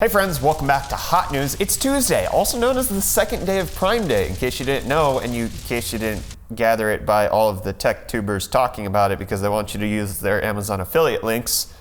Hey friends, welcome back to Hot News. It's Tuesday, also known as the second day of Prime Day, in case you didn't know, and in case you didn't gather it by all of the tech tubers talking about it because they want you to use their Amazon affiliate links,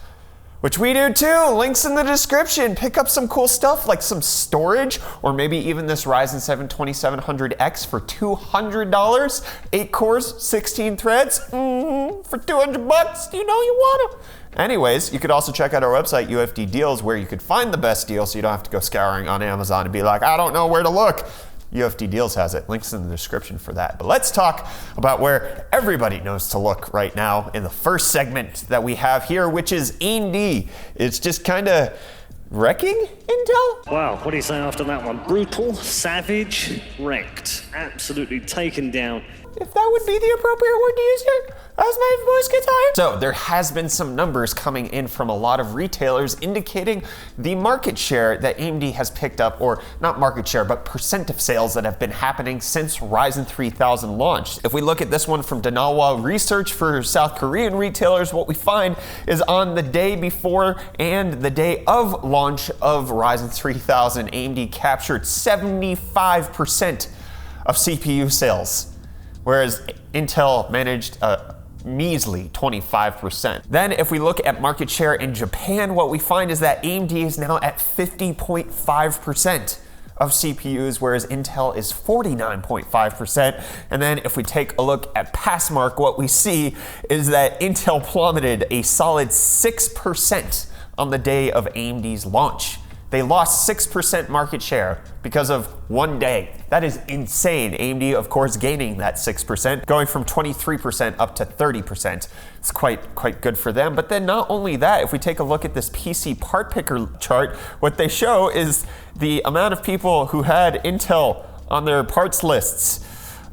which we do too. Links in the description. Pick up some cool stuff like some storage, or maybe even this Ryzen 7 2700X for $200, 8 cores, 16 threads, for $200. You know you want them. Anyways, you could also check out our website, UFD Deals, where you could find the best deal so you don't have to go scouring on Amazon and be like, I don't know where to look. UFD Deals has it. Links in the description for that. But let's talk about where everybody knows to look right now in the first segment that we have here, which is AMD. It's just kind of wrecking Intel? Wow, what do you say after that one? Brutal, savage, wrecked. Absolutely taken down. If that would be the appropriate word to use here, as my voice gets higher. So there has been some numbers coming in from a lot of retailers indicating the market share that AMD has picked up, or not market share, but percent of sales that have been happening since Ryzen 3000 launched. If we look at this one from Danawa Research for South Korean retailers, what we find is on the day before and the day of launch of Ryzen 3000, AMD captured 75% of CPU sales, whereas Intel managed a measly 25%. Then if we look at market share in Japan, what we find is that AMD is now at 50.5% of CPUs, whereas Intel is 49.5%. And then if we take a look at Passmark, what we see is that Intel plummeted a solid 6% on the day of AMD's launch. They lost 6% market share because of one day. That is insane. AMD, of course, gaining that 6%, going from 23% up to 30%. It's quite good for them. But then not only that, if we take a look at this PC part picker chart, what they show is the amount of people who had Intel on their parts lists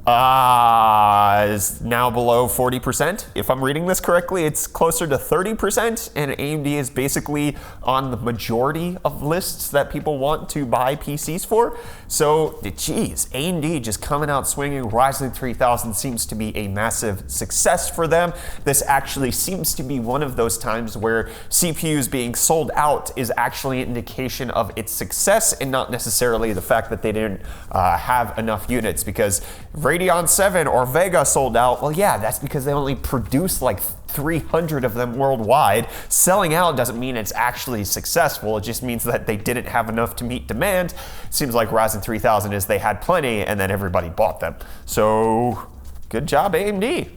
is now below 40%. If I'm reading this correctly, it's closer to 30%, and AMD is basically on the majority of lists that people want to buy PCs for. So, geez, AMD just coming out swinging. Ryzen 3000 seems to be a massive success for them. This actually seems to be one of those times where CPUs being sold out is actually an indication of its success and not necessarily the fact that they didn't have enough units, because Radeon 7 or Vega sold out. Well, yeah, that's because they only produce like 300 of them worldwide. Selling out doesn't mean it's actually successful. It just means that they didn't have enough to meet demand. Seems like Ryzen 3000 is they had plenty and then everybody bought them. So, good job, AMD.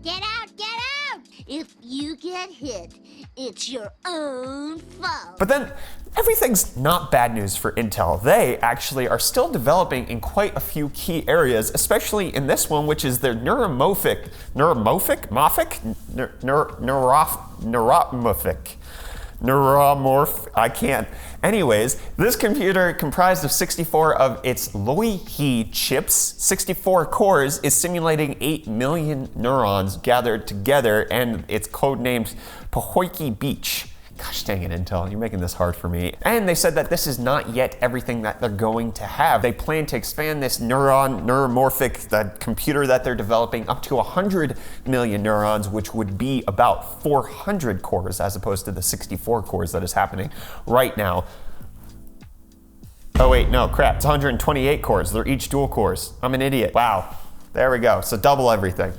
Get out, get out! If you get hit, it's your own fault. But then, everything's not bad news for Intel. They actually are still developing in quite a few key areas, especially in this one, which is their neuromorphic, I can't. Anyways, this computer, comprised of 64 of its Loihi chips, 64 cores, is simulating 8 million neurons gathered together, and it's codenamed Pahoiki Beach. Gosh dang it, Intel, you're making this hard for me. And they said that this is not yet everything that they're going to have. They plan to expand this neuromorphic, the computer that they're developing, up to 100 million neurons, which would be about 400 cores as opposed to the 64 cores that is happening right now. Oh wait, no, crap, it's 128 cores. They're each dual cores. I'm an idiot. Wow, there we go, so double everything.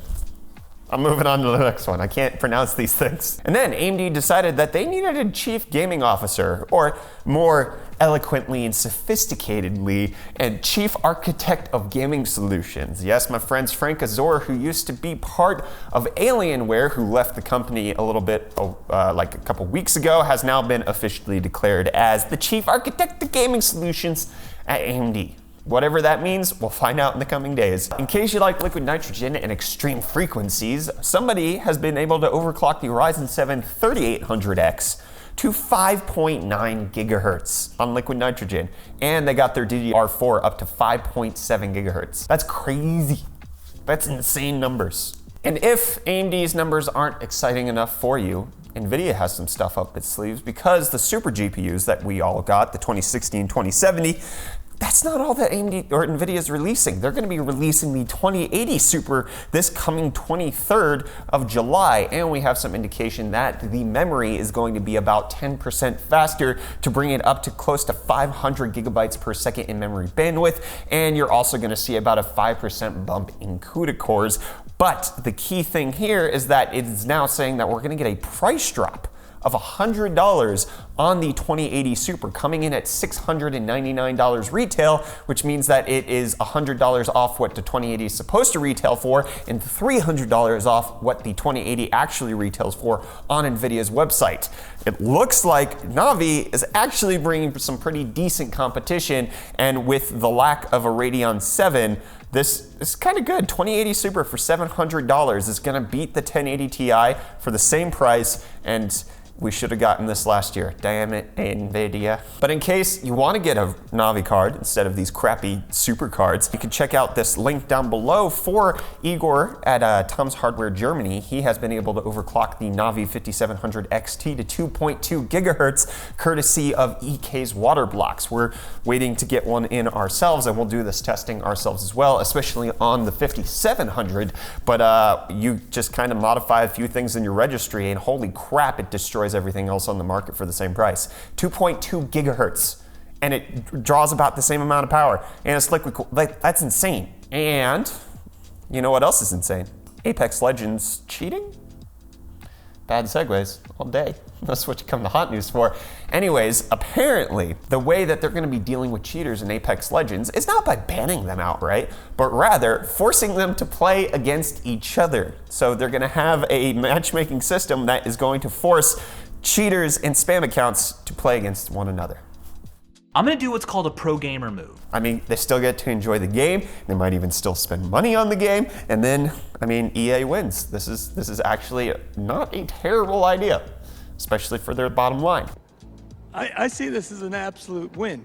I'm moving on to the next one. I can't pronounce these things. And then AMD decided that they needed a chief gaming officer, or more eloquently and sophisticatedly, a chief architect of gaming solutions. Yes, my friends Frank Azor, who used to be part of Alienware, who left the company a little bit like a couple weeks ago, has now been officially declared as the chief architect of gaming solutions at AMD. Whatever that means, we'll find out in the coming days. In case you like liquid nitrogen and extreme frequencies, somebody has been able to overclock the Ryzen 7 3800X to 5.9 gigahertz on liquid nitrogen, and they got their DDR4 up to 5.7 gigahertz. That's crazy. That's insane numbers. And if AMD's numbers aren't exciting enough for you, NVIDIA has some stuff up its sleeves, because the super GPUs that we all got, the 2016, 2070, that's not all that AMD or NVIDIA is releasing. They're going to be releasing the 2080 Super this coming 23rd of July, and we have some indication that the memory is going to be about 10% faster to bring it up to close to 500 gigabytes per second in memory bandwidth, and you're also going to see about a 5% bump in CUDA cores. But the key thing here is that it is now saying that we're going to get a price drop of $100 on the 2080 Super, coming in at $699 retail, which means that it is $100 off what the 2080 is supposed to retail for and $300 off what the 2080 actually retails for on NVIDIA's website. It looks like Navi is actually bringing some pretty decent competition, and with the lack of a Radeon 7, this is kind of good. 2080 Super for $700 is going to beat the 1080 Ti for the same price, and we should have gotten this last year. Damn it, NVIDIA. But in case you want to get a Navi card instead of these crappy Super cards, you can check out this link down below for Igor at Tom's Hardware Germany. He has been able to overclock the Navi 5700 XT to 2.2 gigahertz, courtesy of EK's water blocks. We're waiting to get one in ourselves, and we'll do this testing ourselves as well, especially on the 5700. But you just kind of modify a few things in your registry, and holy crap, it destroys everything else on the market for the same price. 2.2 gigahertz, and it draws about the same amount of power, and it's liquid cooled. Like, that's insane. And you know what else is insane? Apex Legends cheating? Bad segues all day. That's what you come to Hot News for. Anyways, apparently, the way that they're going to be dealing with cheaters in Apex Legends is not by banning them outright, but rather forcing them to play against each other. So they're going to have a matchmaking system that is going to force cheaters and spam accounts to play against one another. I'm gonna do what's called a pro gamer move. I mean, they still get to enjoy the game. They might even still spend money on the game. And then, I mean, EA wins. This is actually not a terrible idea, especially for their bottom line. I see this as an absolute win.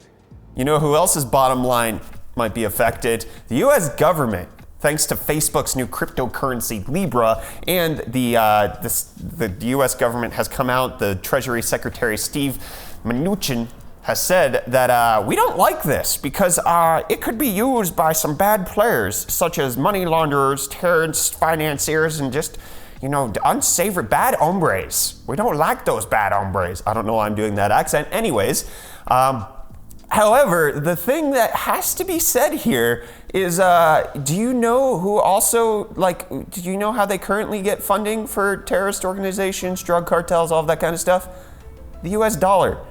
You know who else's bottom line might be affected? The US government. Thanks to Facebook's new cryptocurrency, Libra, and the US government has come out, the Treasury Secretary Steve Mnuchin has said that we don't like this because it could be used by some bad players, such as money launderers, terrorist financiers, and just, you know, unsavory bad hombres. We don't like those bad hombres. I don't know why I'm doing that accent. Anyways, however, the thing that has to be said here is, do you know who also, like, do you know how they currently get funding for terrorist organizations, drug cartels, all of that kind of stuff? The US dollar.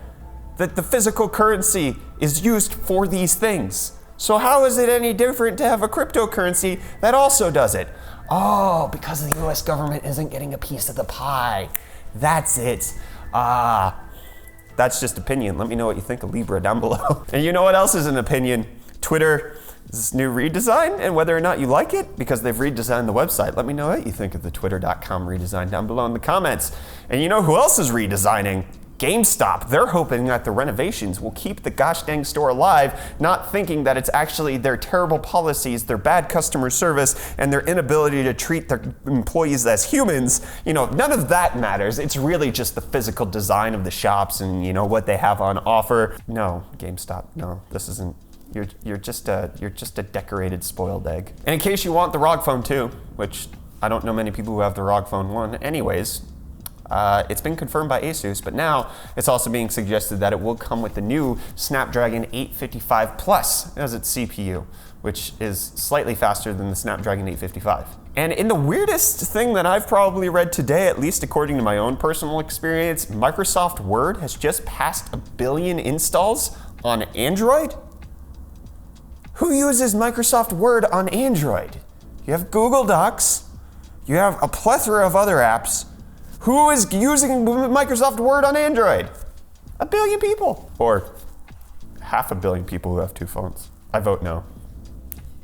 That the physical currency is used for these things. So how is it any different to have a cryptocurrency that also does it? Oh, because the US government isn't getting a piece of the pie. That's it. That's just opinion. Let me know what you think of Libra down below. And you know what else is an opinion? Twitter's new redesign and whether or not you like it, because they've redesigned the website. Let me know what you think of the twitter.com redesign down below in the comments. And you know who else is redesigning? GameStop. They're hoping that the renovations will keep the gosh dang store alive, not thinking that it's actually their terrible policies, their bad customer service, and their inability to treat their employees as humans. You know, none of that matters. It's really just the physical design of the shops and, you know, what they have on offer. No, GameStop, no, this isn't. You're just a decorated spoiled egg. And in case you want the ROG Phone II, which I don't know many people who have the ROG Phone I, anyways. It's been confirmed by Asus, but now it's also being suggested that it will come with the new Snapdragon 855 Plus as its CPU, which is slightly faster than the Snapdragon 855. And in the weirdest thing that I've probably read today, at least according to my own personal experience, Microsoft Word has just passed 1 billion installs on Android? Who uses Microsoft Word on Android? You have Google Docs, you have a plethora of other apps. Who is using Microsoft Word on Android? 1 billion people. Or 500 million people who have 2 phones. I vote no.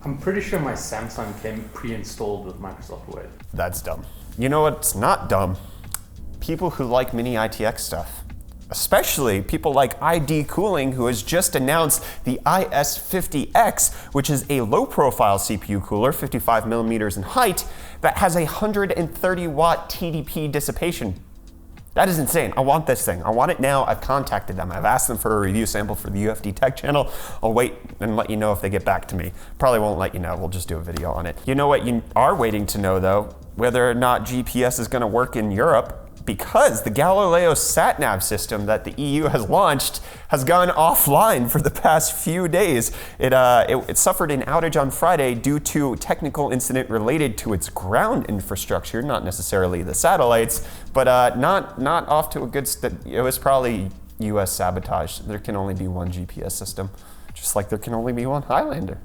I'm pretty sure my Samsung came pre-installed with Microsoft Word. That's dumb. You know what's not dumb? People who like mini ITX stuff. Especially people like ID Cooling, who has just announced the IS50X, which is a low-profile CPU cooler, 55 millimeters in height, that has a 130 watt TDP dissipation. That is insane. I want this thing. I want it now. I've contacted them. I've asked them for a review sample for the UFD Tech channel. I'll wait and let you know if they get back to me. Probably won't let you know. We'll just do a video on it. You know what you are waiting to know though? Whether or not GPS is going to work in Europe, because the Galileo sat-nav system that the EU has launched has gone offline for the past few days. It suffered an outage on Friday due to technical incident related to its ground infrastructure, not necessarily the satellites, but not off to a good it was probably US sabotage. There can only be one GPS system, just like there can only be one Highlander.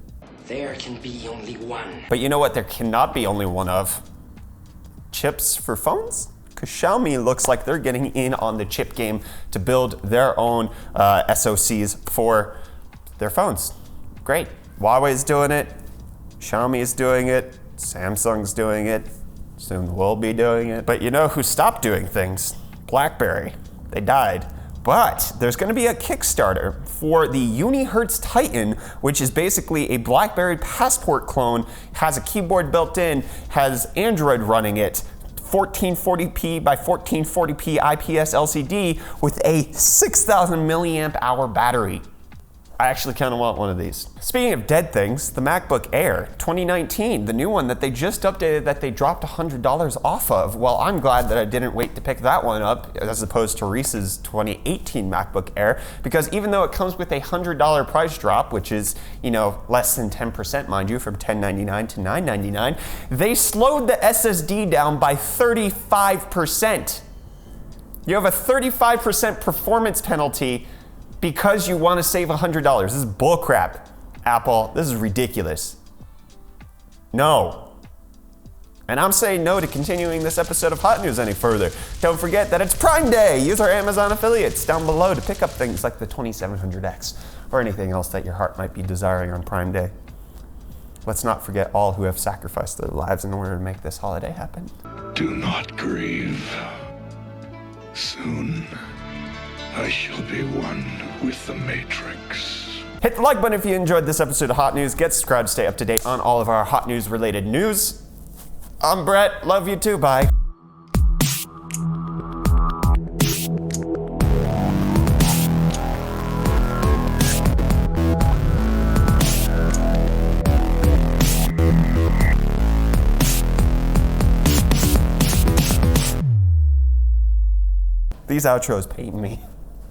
There can be only one. But you know what there cannot be only one of? Chips for phones? Because Xiaomi looks like they're getting in on the chip game to build their own SoCs for their phones. Great. Huawei's doing it. Xiaomi is doing it. Samsung's doing it. Soon we'll be doing it. But you know who stopped doing things? Blackberry. They died. But there's going to be a Kickstarter for the Unihertz Titan, which is basically a Blackberry Passport clone, has a keyboard built in, has Android running it, 1440p by 1440p IPS LCD with a 6,000 milliamp hour battery. I actually kind of want one of these. Speaking of dead things, the MacBook Air 2019, the new one that they just updated that they dropped $100 off of. Well, I'm glad that I didn't wait to pick that one up as opposed to Reese's 2018 MacBook Air, because even though it comes with a $100 price drop, which is, you know, less than 10%, mind you, from $1099 to $999, they slowed the SSD down by 35%. You have a 35% performance penalty because you want to save $100. This is bullcrap, Apple. This is ridiculous. No. And I'm saying no to continuing this episode of Hot News any further. Don't forget that it's Prime Day. Use our Amazon affiliates down below to pick up things like the 2700X or anything else that your heart might be desiring on Prime Day. Let's not forget all who have sacrificed their lives in order to make this holiday happen. Do not grieve. Soon, I shall be one with the Matrix. Hit the like button if you enjoyed this episode of Hot News. Get subscribed to stay up to date on all of our Hot News related news. I'm Brett. Love you too. Bye. These outros pain me.